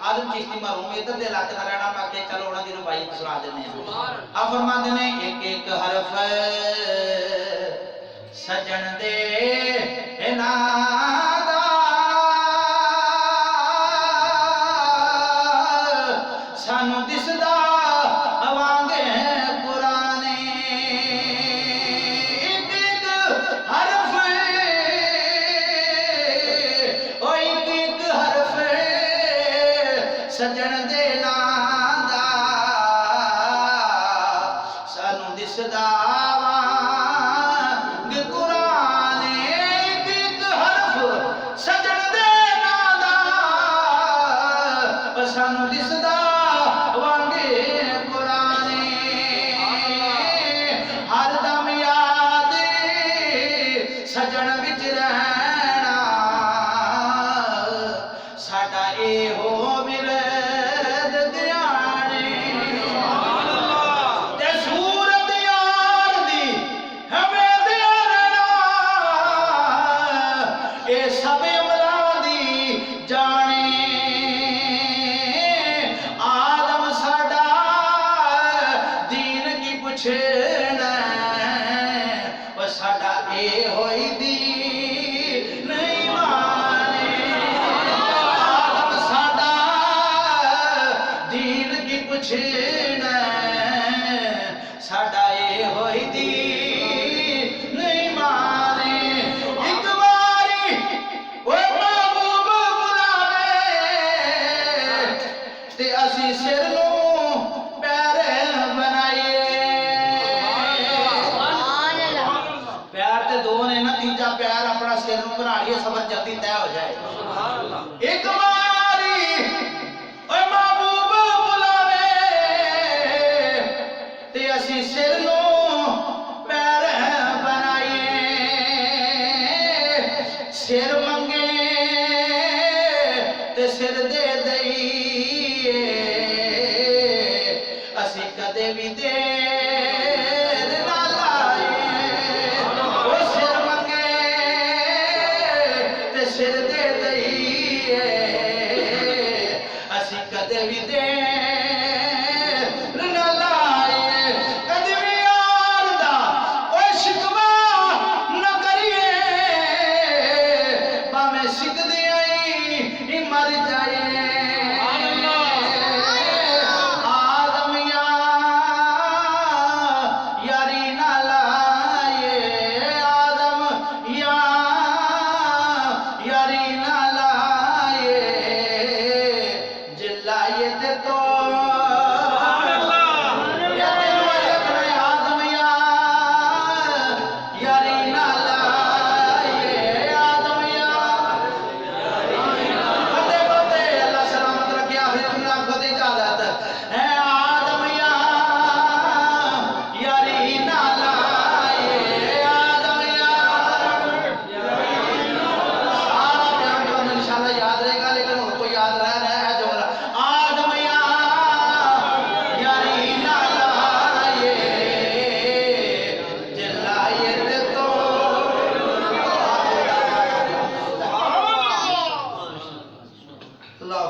आदम चिश्ती मरूं इधर दे इलाके दा रहना मैं के चलो उन्हां दी रुबाई सुना देने आ फरमाते ने एक एक हरफ सजन दे नादा सानू दिसदा अवांगे पुराने एक एक हरफ ओ एक एक हरफ सजन दे नादा सानू दिसदा अवांगे पुराने एक एक हरफ सजन दे नादा सानू दिसदा सजन विच रहना साडा एहो विरद ध्याने ते सूरत यार दी हमें ध्याना ए सब अमला दी जाने आदम साडा दीन की पुछना साडा ए होई दी नहीं माने आदम साडा दीन की पुछना साडा ए होई दी नहीं माने एक बारी ओ महबूब बुलावे ते असी सिर नू पैर बनाइए तीजा प्यार अपना सिर में बना लिए सबर जल्दी तय हो जाए एक बारी ओए महबूब बुलावे ते असी सिर नो पैर बनाइए सिर मंगे ते सिर दे दईए असी कदे भी देर ना लाए सिर दे दईए असी कदे भी देर न लाए कदे भी यार दा ओए शिकवा न करिए भावें सिकदे आई मर जाए